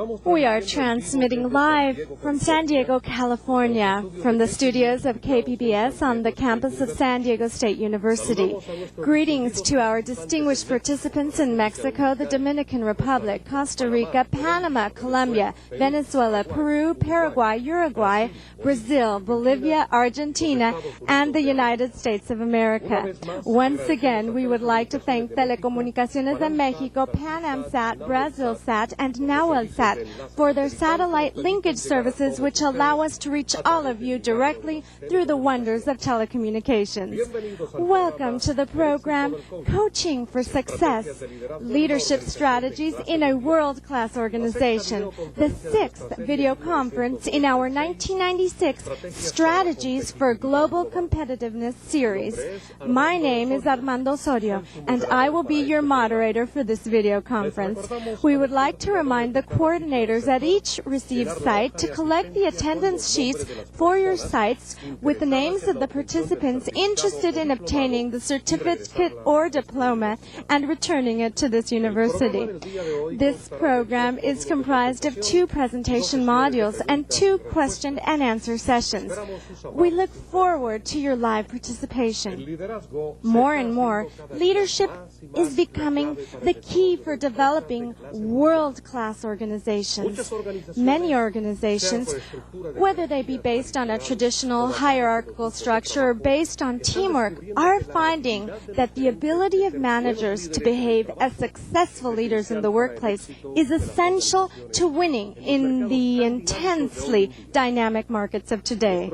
We are transmitting live from San Diego, California, from the studios of KPBS on the campus of San Diego State University. Greetings to our distinguished participants in Mexico, the Dominican Republic, Costa Rica, Panama, Colombia, Venezuela, Peru, Paraguay, Uruguay, Brazil, Bolivia, Argentina, and the United States of America. Once again, we would like to thank Telecomunicaciones de Mexico, PanAmSat, Brazilsat, and NowelSat for their satellite linkage services, which allow us to reach all of you directly through the wonders of telecommunications. Welcome to the program Coaching for Success, Leadership Strategies in a World-Class Organization, the 6th video conference in our 1996 Strategies for Global Competitiveness series. My name is Armando Osorio, and I will be your moderator for this video conference. We would like to remind the coordinators at each received site to collect the attendance sheets for your sites with the names of the participants interested in obtaining the certificate or diploma and returning it to this university. This program is comprised of 2 presentation modules and 2 question and answer sessions. We look forward to your live participation. More and more, leadership is becoming the key for developing world-class organizations. Many organizations, whether they be based on a traditional hierarchical structure or based on teamwork, are finding that the ability of managers to behave as successful leaders in the workplace is essential to winning in the intensely dynamic markets of today.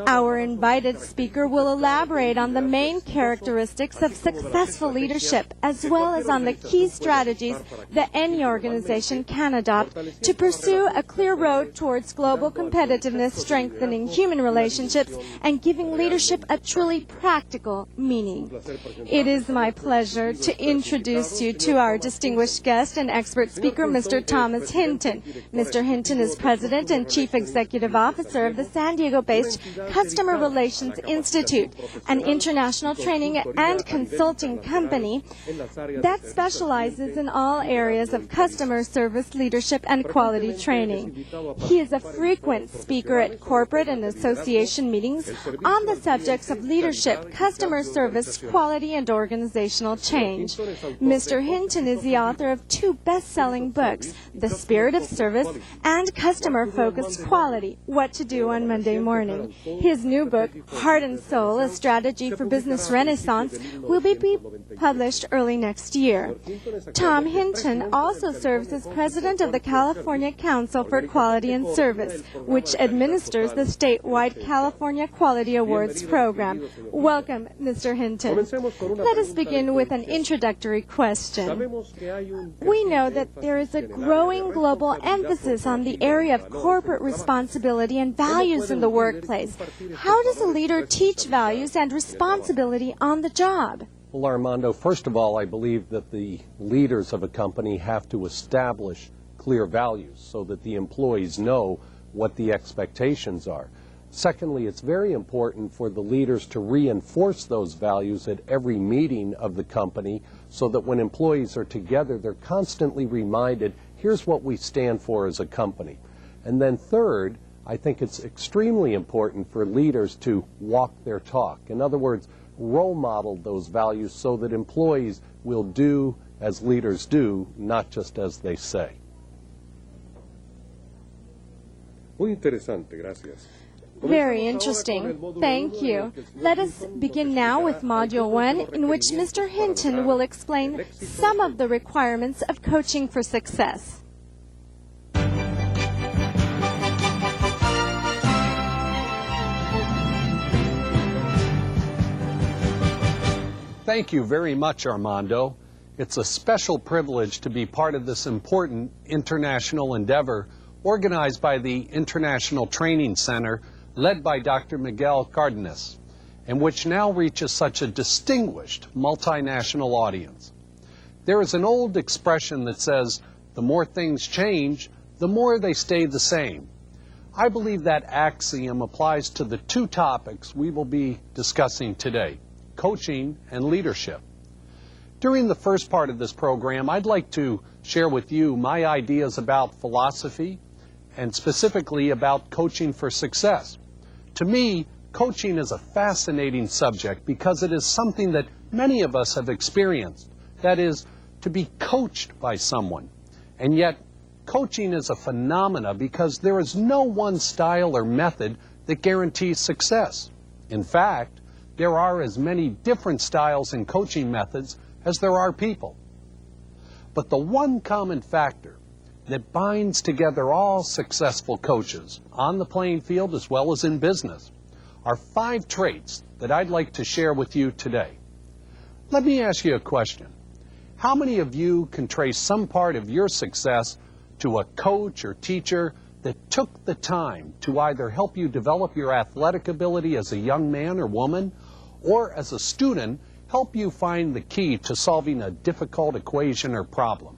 Our invited speaker will elaborate on the main characteristics of successful leadership, as well as on the key strategies that any organization can adopt to pursue a clear road towards global competitiveness, strengthening human relationships, and giving leadership a truly practical meaning. It is my pleasure to introduce you to our distinguished guest and expert speaker, Mr. Thomas Hinton. Mr. Hinton is President and Chief Executive Officer of the San Diego-based Customer Relations Institute, an international training and consulting company that specializes in all areas of customer service, leadership, and quality training. He is a frequent speaker at corporate and association meetings on the subjects of leadership, customer service, quality, and organizational change. Mr. Hinton is the author of 2 best-selling books, The Spirit of Service and Customer-Focused Quality, What to Do on Monday Morning. His new book, Heart and Soul, A Strategy for Business Renaissance, will be published early next year. Tom Hinton also serves as president of the California Council for Quality and Service, which administers the statewide California Quality Awards program. Welcome, Mr. Hinton. Let us begin with an introductory question. We know that there is a growing global emphasis on the area of corporate responsibility and values in the workplace. How does a leader teach values and responsibility on the job? Well, Armando, first of all, I believe that the leaders of a company have to establish clear values so that the employees know what the expectations are. Secondly, it's very important for the leaders to reinforce those values at every meeting of the company so that when employees are together, they're constantly reminded, here's what we stand for as a company. And then third, I think it's extremely important for leaders to walk their talk. In other words, role model those values so that employees will do as leaders do, not just as they say. Muy interesante, gracias. Very interesting. Thank you. Let us begin now with Module 1, in which Mr. Hinton will explain some of the requirements of coaching for success. Thank you very much, Armando. It's a special privilege to be part of this important international endeavor organized by the International Training Center, led by Dr. Miguel Cardenas, and which now reaches such a distinguished multinational audience. There is an old expression that says, the more things change, the more they stay the same. I believe that axiom applies to the 2 topics we will be discussing today, coaching and leadership. During the first part of this program, I'd like to share with you my ideas about philosophy and specifically about coaching for success. To me, coaching is a fascinating subject because it is something that many of us have experienced. That is, to be coached by someone. And yet, coaching is a phenomena because there is no one style or method that guarantees success. In fact, there are as many different styles and coaching methods as there are people. But the one common factor that binds together all successful coaches on the playing field as well as in business are 5 traits that I'd like to share with you today. Let me ask you a question. How many of you can trace some part of your success to a coach or teacher that took the time to either help you develop your athletic ability as a young man or woman, or as a student, help you find the key to solving a difficult equation or problem?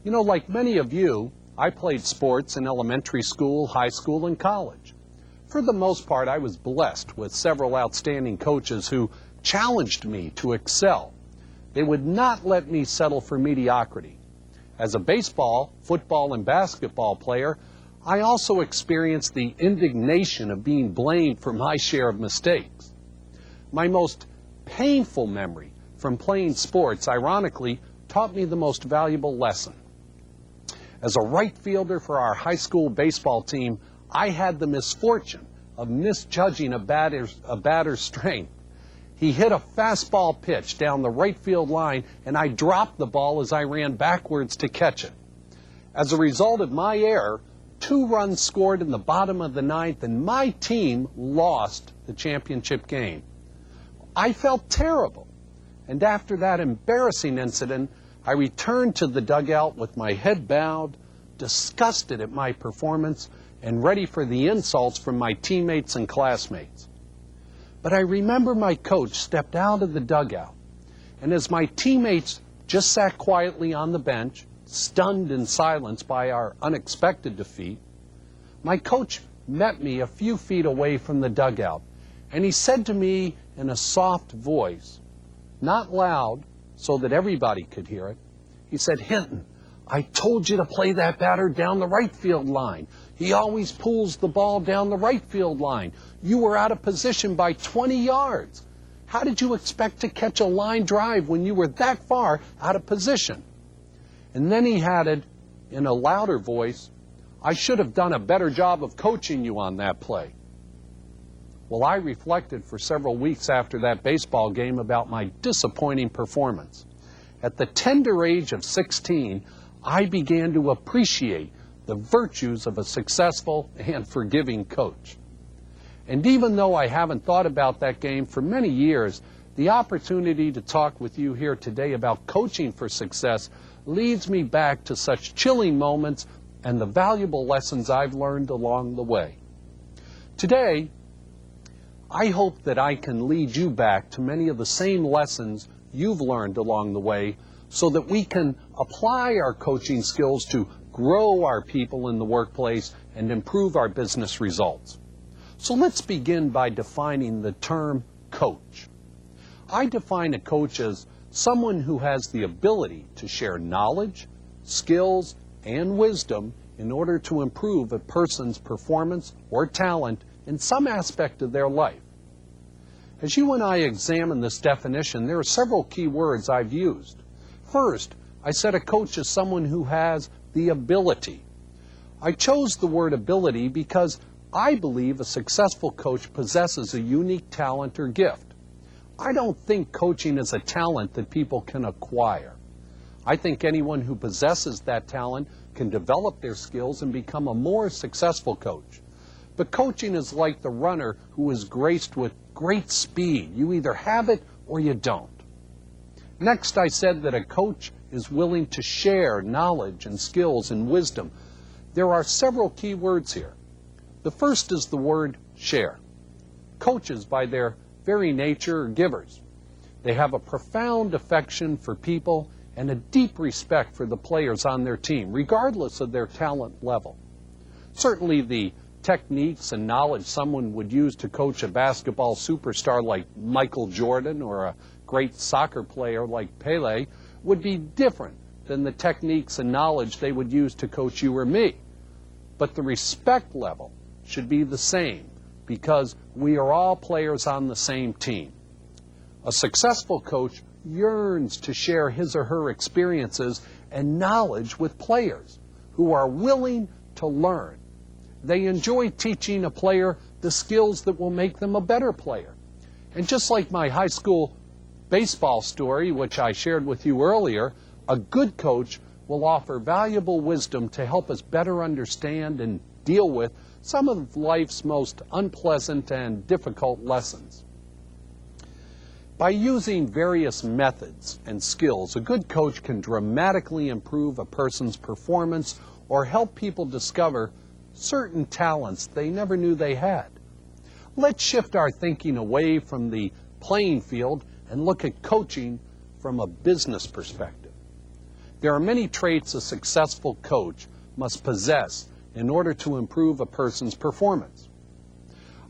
You know, like many of you, I played sports in elementary school, high school, and college. For the most part, I was blessed with several outstanding coaches who challenged me to excel. They would not let me settle for mediocrity. As a baseball, football, and basketball player, I also experienced the indignation of being blamed for my share of mistakes. My most painful memory from playing sports, ironically, taught me the most valuable lesson. As a right fielder for our high school baseball team, I had the misfortune of misjudging a batter's strength. He hit a fastball pitch down the right field line, and I dropped the ball as I ran backwards to catch it. As a result of my error, 2 runs scored in the bottom of the 9th, and my team lost the championship game. I felt terrible, and after that embarrassing incident, I returned to the dugout with my head bowed, disgusted at my performance, and ready for the insults from my teammates and classmates. But I remember my coach stepped out of the dugout, and as my teammates just sat quietly on the bench, stunned in silence by our unexpected defeat, my coach met me a few feet away from the dugout, and he said to me in a soft voice, not loud so that everybody could hear it, he said, "Hinton, I told you to play that batter down the right field line. He always pulls the ball down the right field line. You were out of position by 20 yards. How did you expect to catch a line drive when you were that far out of position?" And then he added, in a louder voice, "I should have done a better job of coaching you on that play." Well, I reflected for several weeks after that baseball game about my disappointing performance. At the tender age of 16, I began to appreciate the virtues of a successful and forgiving coach. And even though I haven't thought about that game for many years, the opportunity to talk with you here today about coaching for success leads me back to such chilling moments and the valuable lessons I've learned along the way. Today, I hope that I can lead you back to many of the same lessons you've learned along the way so that we can apply our coaching skills to grow our people in the workplace and improve our business results. So let's begin by defining the term coach. I define a coach as someone who has the ability to share knowledge, skills, and wisdom in order to improve a person's performance or talent in some aspect of their life. As you and I examine this definition, there are several key words I've used. First, I said a coach is someone who has the ability. I chose the word ability because I believe a successful coach possesses a unique talent or gift. I don't think coaching is a talent that people can acquire. I think anyone who possesses that talent can develop their skills and become a more successful coach. But coaching is like the runner who is graced with great speed. You either have it or you don't. Next, I said that a coach is willing to share knowledge and skills and wisdom. There are several key words here. The first is the word share. Coaches, by their very nature, are givers. They have a profound affection for people and a deep respect for the players on their team, regardless of their talent level. Certainly the techniques and knowledge someone would use to coach a basketball superstar like Michael Jordan or a great soccer player like Pele would be different than the techniques and knowledge they would use to coach you or me. But the respect level should be the same because we are all players on the same team. A successful coach yearns to share his or her experiences and knowledge with players who are willing to learn. They enjoy teaching a player the skills that will make them a better player. And just like my high school baseball story, which I shared with you earlier, a good coach will offer valuable wisdom to help us better understand and deal with some of life's most unpleasant and difficult lessons. By using various methods and skills, a good coach can dramatically improve a person's performance or help people discover certain talents they never knew they had. Let's shift our thinking away from the playing field and look at coaching from a business perspective. There are many traits a successful coach must possess in order to improve a person's performance.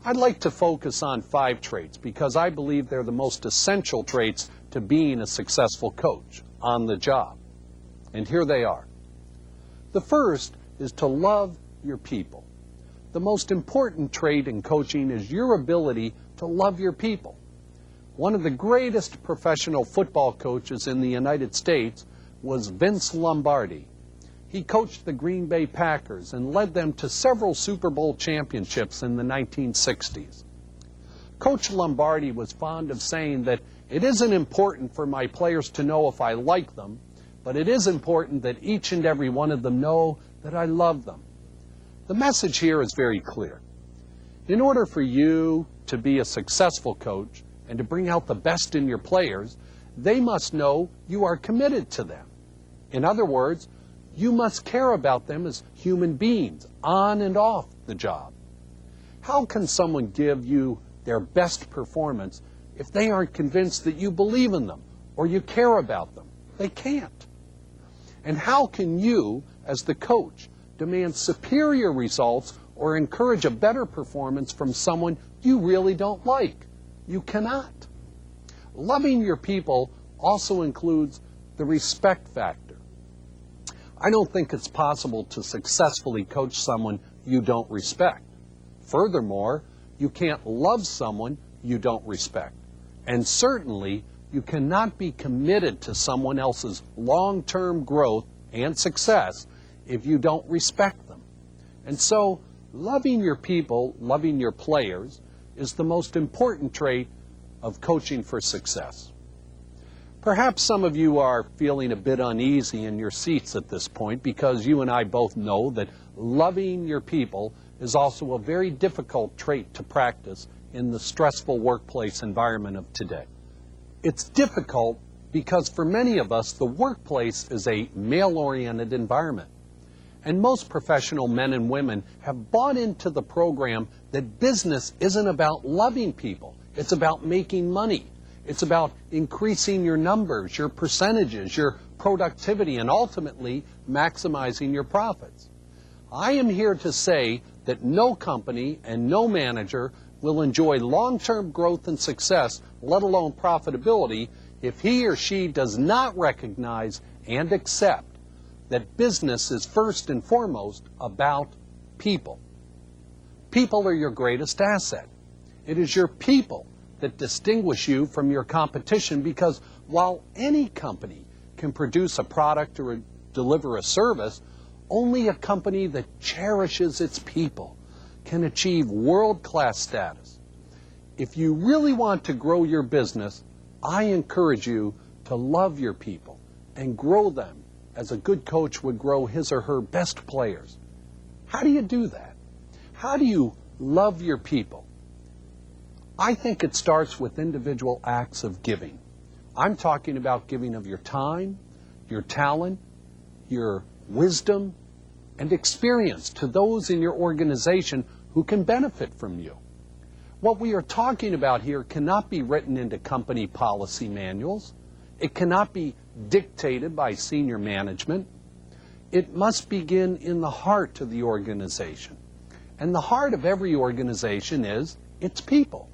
I'd like to focus on 5 traits because I believe they're the most essential traits to being a successful coach on the job. And here they are. The first is to love your people. The most important trait in coaching is your ability to love your people. One of the greatest professional football coaches in the United States was Vince Lombardi. He coached the Green Bay Packers and led them to several Super Bowl championships in the 1960s. Coach Lombardi was fond of saying that it isn't important for my players to know if I like them, but it is important that each and every one of them know that I love them. The message here is very clear. In order for you to be a successful coach and to bring out the best in your players, they must know you are committed to them. In other words, you must care about them as human beings, on and off the job. How can someone give you their best performance if they aren't convinced that you believe in them or you care about them? They can't. And how can you, as the coach, demand superior results or encourage a better performance from someone you really don't like? You cannot. Loving your people also includes the respect factor. I don't think it's possible to successfully coach someone you don't respect. Furthermore, you can't love someone you don't respect. And certainly, you cannot be committed to someone else's long-term growth and success if you don't respect them. And so, loving your people, loving your players, is the most important trait of coaching for success. Perhaps some of you are feeling a bit uneasy in your seats at this point because you and I both know that loving your people is also a very difficult trait to practice in the stressful workplace environment of today. It's difficult because for many of us, the workplace is a male-oriented environment. And most professional men and women have bought into the program that business isn't about loving people. It's about making money. It's about increasing your numbers, your percentages, your productivity, and ultimately maximizing your profits. I am here to say that no company and no manager will enjoy long-term growth and success, let alone profitability, if he or she does not recognize and accept that business is first and foremost about people. People are your greatest asset. It is your people that distinguish you from your competition because while any company can produce a product or deliver a service, only a company that cherishes its people can achieve world-class status. If you really want to grow your business, I encourage you to love your people and grow them as a good coach would grow his or her best players. How do you do that? How do you love your people? I think it starts with individual acts of giving. I'm talking about giving of your time, your talent, your wisdom, and experience to those in your organization who can benefit from you. What we are talking about here cannot be written into company policy manuals. It cannot be dictated by senior management. It must begin in the heart of the organization. And the heart of every organization is its people.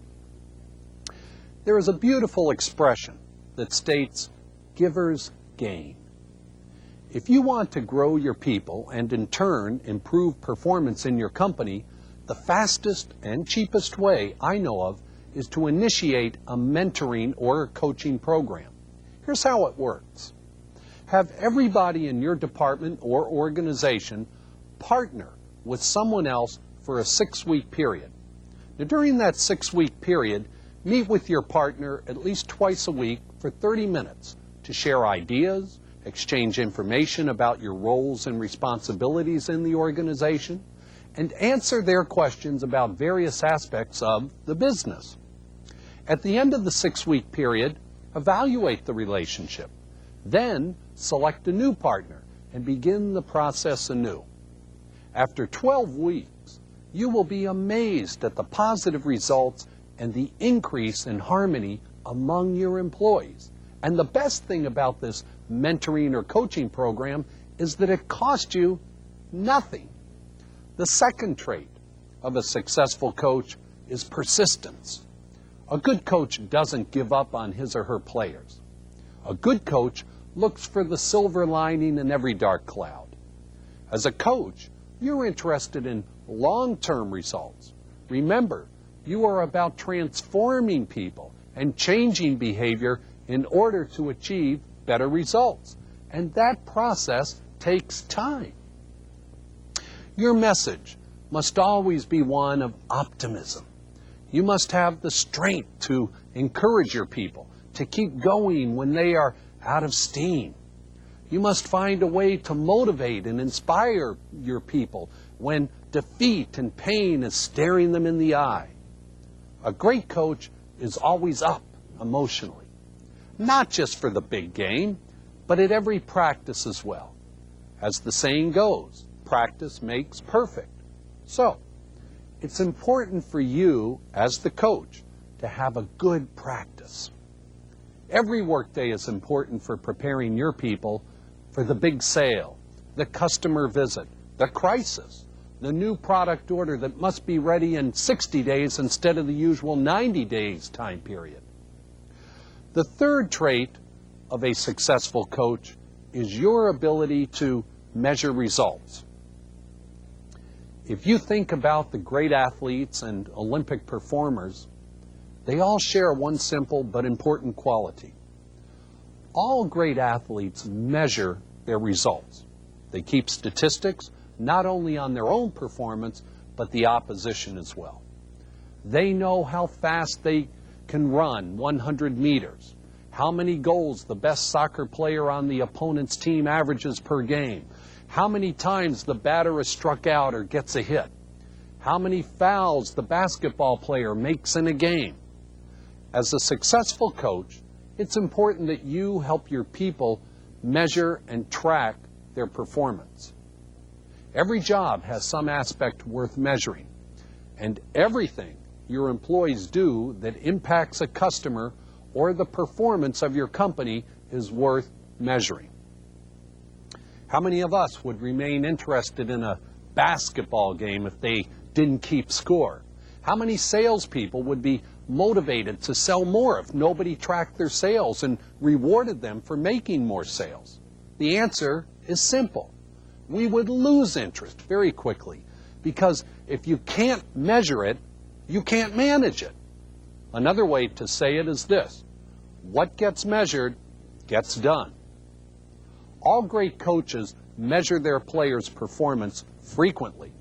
There is a beautiful expression that states, "Givers gain." If you want to grow your people and in turn improve performance in your company, the fastest and cheapest way I know of is to initiate a mentoring or a coaching program. Here's how it works. Have everybody in your department or organization partner with someone else for a 6-week period. Now, during that 6-week period, meet with your partner at least twice a week for 30 minutes to share ideas, exchange information about your roles and responsibilities in the organization, and answer their questions about various aspects of the business. At the end of the 6-week period, evaluate the relationship. Then select a new partner and begin the process anew. After 12 weeks, you will be amazed at the positive results and the increase in harmony among your employees. And the best thing about this mentoring or coaching program is that it costs you nothing. The second trait of a successful coach is persistence. A good coach doesn't give up on his or her players. A good coach looks for the silver lining in every dark cloud. As a coach, you're interested in long-term results. Remember, you are about transforming people and changing behavior in order to achieve better results. And that process takes time. Your message must always be one of optimism. You must have the strength to encourage your people, to keep going when they are out of steam. You must find a way to motivate and inspire your people when defeat and pain is staring them in the eye. A great coach is always up emotionally, not just for the big game, but at every practice as well. As the saying goes, practice makes perfect. So, it's important for you as the coach to have a good practice. Every workday is important for preparing your people for the big sale, the customer visit, the crisis, the new product order that must be ready in 60 days instead of the usual 90 days time period. The third trait of a successful coach is your ability to measure results. If you think about the great athletes and Olympic performers, they all share one simple but important quality. All great athletes measure their results. They keep statistics not only on their own performance, but the opposition as well. They know how fast they can run 100 meters, how many goals the best soccer player on the opponent's team averages per game, how many times the batter is struck out or gets a hit, how many fouls the basketball player makes in a game. As a successful coach, it's important that you help your people measure and track their performance. Every job has some aspect worth measuring, and everything your employees do that impacts a customer or the performance of your company is worth measuring. How many of us would remain interested in a basketball game if they didn't keep score? How many salespeople would be motivated to sell more if nobody tracked their sales and rewarded them for making more sales? The answer is simple. We would lose interest very quickly, because if you can't measure it, you can't manage it. Another way to say it is this: what gets measured gets done. All great coaches measure their players' performance frequently.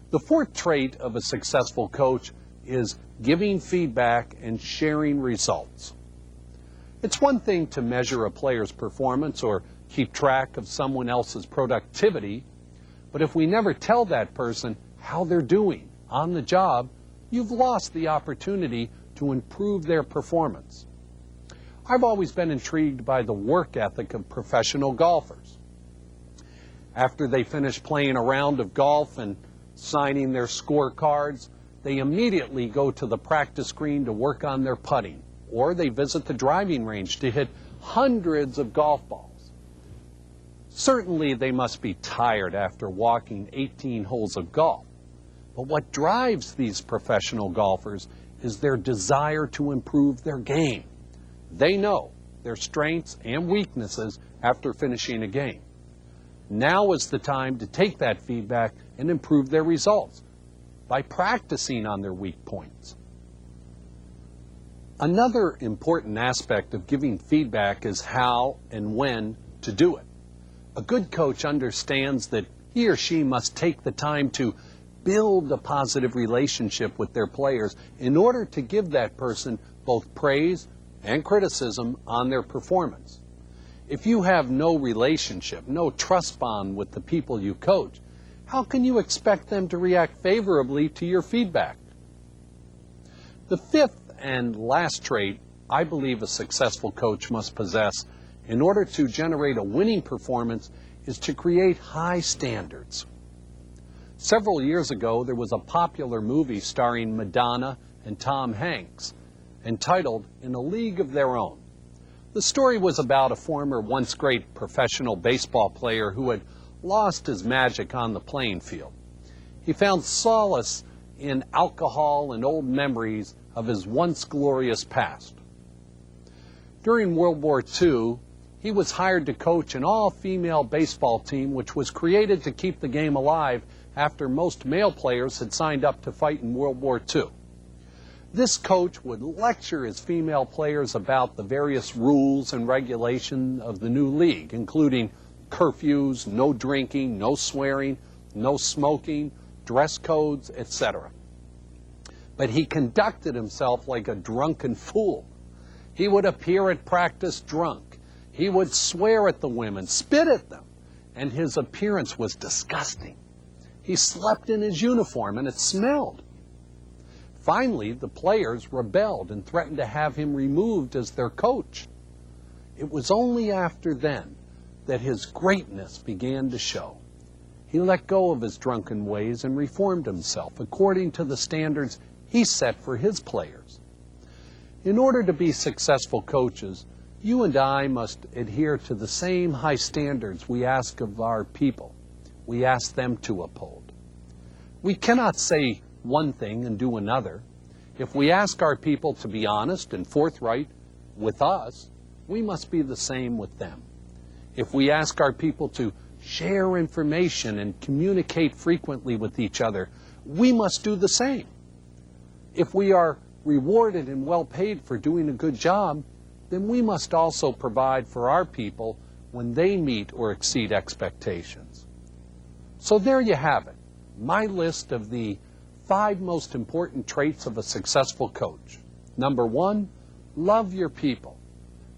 The fourth trait of a successful coach is giving feedback and sharing results. It's one thing to measure a player's performance or keep track of someone else's productivity, but if we never tell that person how they're doing on the job, you've lost the opportunity to improve their performance. I've always been intrigued by the work ethic of professional golfers. After they finish playing a round of golf and signing their scorecards, they immediately go to the practice green to work on their putting, or they visit the driving range to hit hundreds of golf balls. Certainly they must be tired after walking 18 holes of golf, but what drives these professional golfers is their desire to improve their game. They know their strengths and weaknesses after finishing a game. Now is the time to take that feedback and improve their results by practicing on their weak points. Another important aspect of giving feedback is how and when to do it. A good coach understands that he or she must take the time to build a positive relationship with their players in order to give that person both praise and criticism on their performance. If you have no relationship, no trust bond with the people you coach, how can you expect them to react favorably to your feedback? The fifth and last trait I believe a successful coach must possess in order to generate a winning performance is to create high standards. Several years ago, there was a popular movie starring Madonna and Tom Hanks entitled In a League of Their Own. The story was about a former once great professional baseball player who had lost his magic on the playing field. He found solace in alcohol and old memories of his once glorious past. During World War II, he was hired to coach an all-female baseball team which was created to keep the game alive after most male players had signed up to fight in World War II. This coach would lecture his female players about the various rules and regulations of the new league, including curfews, no drinking, no swearing, no smoking, dress codes, etc. But he conducted himself like a drunken fool. He would appear at practice drunk. He would swear at the women, spit at them, and his appearance was disgusting. He slept in his uniform and it smelled. Finally, the players rebelled and threatened to have him removed as their coach. It was only after then that his greatness began to show. He let go of his drunken ways and reformed himself according to the standards he set for his players. In order to be successful coaches, you and I must adhere to the same high standards we ask of our people. We ask them to uphold. We cannot say one thing and do another. If we ask our people to be honest and forthright with us, we must be the same with them. If we ask our people to share information and communicate frequently with each other, we must do the same. If we are rewarded and well paid for doing a good job, then we must also provide for our people when they meet or exceed expectations. So there you have it, my list of the 5 most important traits of a successful coach. Number 1, love your people.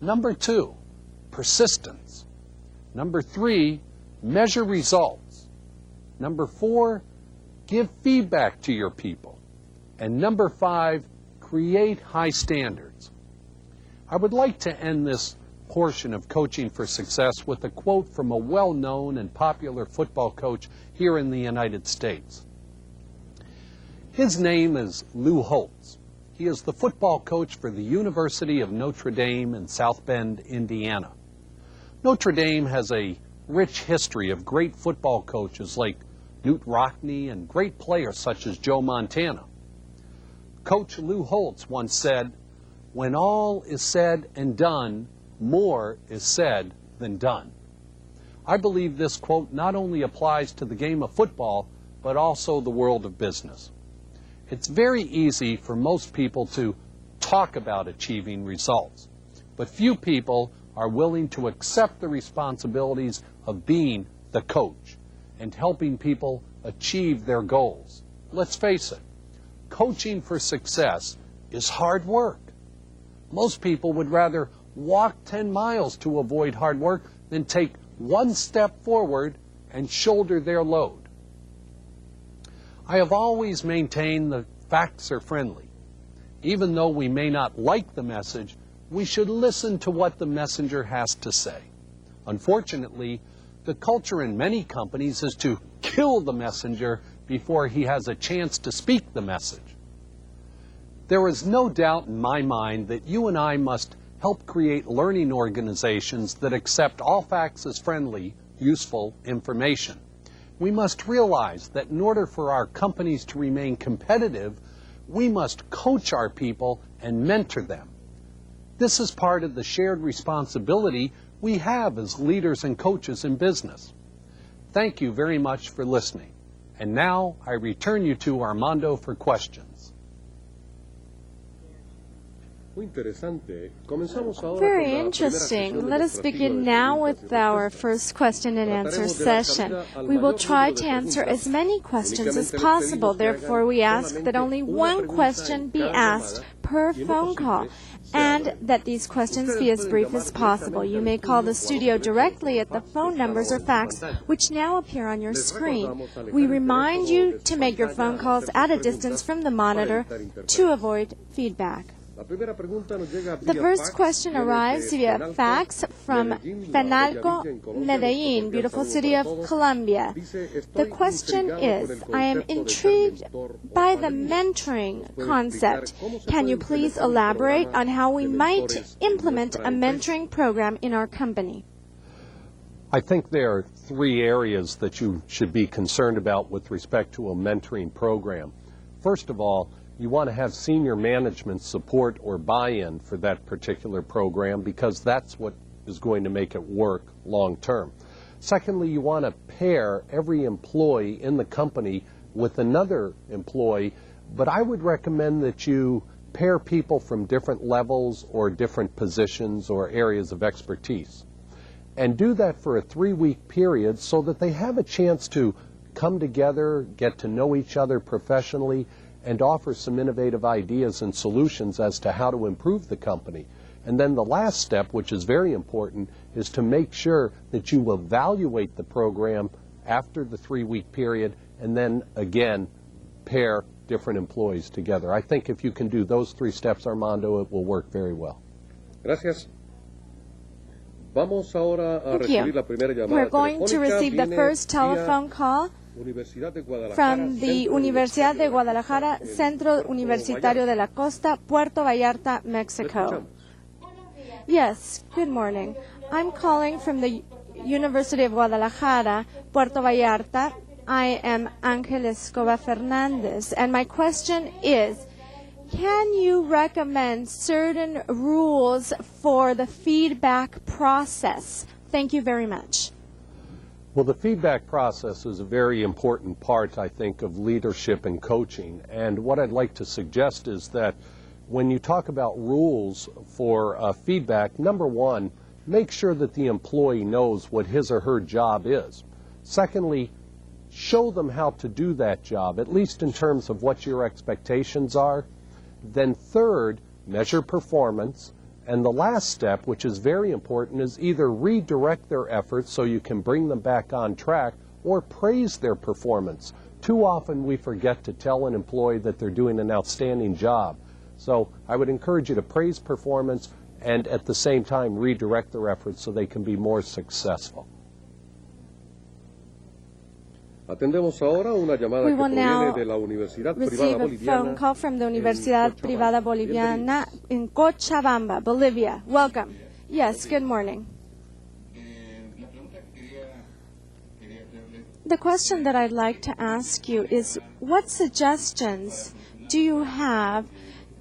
Number 2, persistence. Number 3, measure results. Number 4, give feedback to your people. And number 5, create high standards. I would like to end this portion of Coaching for Success with a quote from a well-known and popular football coach here in the United States. His name is Lou Holtz. He is the football coach for the University of Notre Dame in South Bend, Indiana. Notre Dame has a rich history of great football coaches like Newt Rockne and great players such as Joe Montana. Coach Lou Holtz once said, "When all is said and done, more is said than done." I believe this quote not only applies to the game of football, but also the world of business. It's very easy for most people to talk about achieving results, but few people are willing to accept the responsibilities of being the coach and helping people achieve their goals. Let's face it, coaching for success is hard work. Most people would rather walk 10 miles to avoid hard work than take one step forward and shoulder their load. I have always maintained that facts are friendly. Even though we may not like the message, we should listen to what the messenger has to say. Unfortunately, the culture in many companies is to kill the messenger before he has a chance to speak the message. There is no doubt in my mind that you and I must help create learning organizations that accept all facts as friendly, useful information. We must realize that in order for our companies to remain competitive, we must coach our people and mentor them. This is part of the shared responsibility we have as leaders and coaches in business. Thank you very much for listening. And now I return you to Armando for questions. Very interesting. Let us begin now with our first question and answer session. We will try to answer as many questions as possible. Therefore, we ask that only one question be asked per phone call, and that these questions be as brief as possible. You may call the studio directly at the phone numbers or fax which now appear on your screen. We remind you to make your phone calls at a distance from the monitor to avoid feedback. The first question arrives via fax from Penalco, Medellin, beautiful city of Colombia. The question is, I am intrigued by the mentoring concept. Can you please elaborate on how we might implement a mentoring program in our company? I think there are three areas that you should be concerned about with respect to a mentoring program. First of all, you want to have senior management support or buy-in for that particular program, because that's what is going to make it work long term. Secondly, you want to pair every employee in the company with another employee, but I would recommend that you pair people from different levels or different positions or areas of expertise. And do that for a 3-week period so that they have a chance to come together, get to know each other professionally, and offer some innovative ideas and solutions as to how to improve the company. And then the last step, which is very important, is to make sure that you evaluate the program after the 3-week period, and then again pair different employees together. I think if you can do those 3 steps, Armando, it will work very well. Gracias. Vamos ahora a Thank you. recibir la primera llamada We're going to telefónica. receive the Viene first telephone call Universidad de Guadalajara, from the Centro Universidad de Guadalajara, Centro Universitario de la Costa, Puerto Vallarta, Mexico. Yes, good morning. I'm calling from the University of Guadalajara, Puerto Vallarta. I am Ángel Escobar Fernandez, and my question is, can you recommend certain rules for the feedback process? Thank you very much. Well, the feedback process is a very important part, I think, of leadership and coaching. And what I'd like to suggest is that when you talk about rules for feedback, number one, make sure that the employee knows what his or her job is. Secondly, show them how to do that job, at least in terms of what your expectations are. Then third, measure performance. And the last step, which is very important, is either redirect their efforts so you can bring them back on track, or praise their performance. Too often we forget to tell an employee that they're doing an outstanding job. So I would encourage you to praise performance and at the same time redirect their efforts so they can be more successful. Atendemos ahora una llamada We que will now proviene de la Universidad receive Privada a phone Boliviana call from the Universidad Privada Boliviana in Cochabamba, Bolivia. Welcome. Yes, good morning. The question that I'd like to ask you is, what suggestions do you have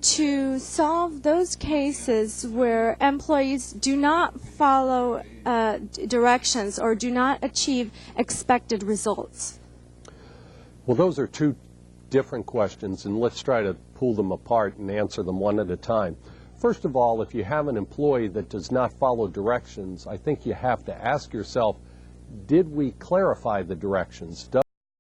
to solve those cases where employees do not follow directions or do not achieve expected results? Well, those are two different questions, and let's try to pull them apart and answer them one at a time. First of all, if you have an employee that does not follow directions, I think you have to ask yourself, did we clarify the directions?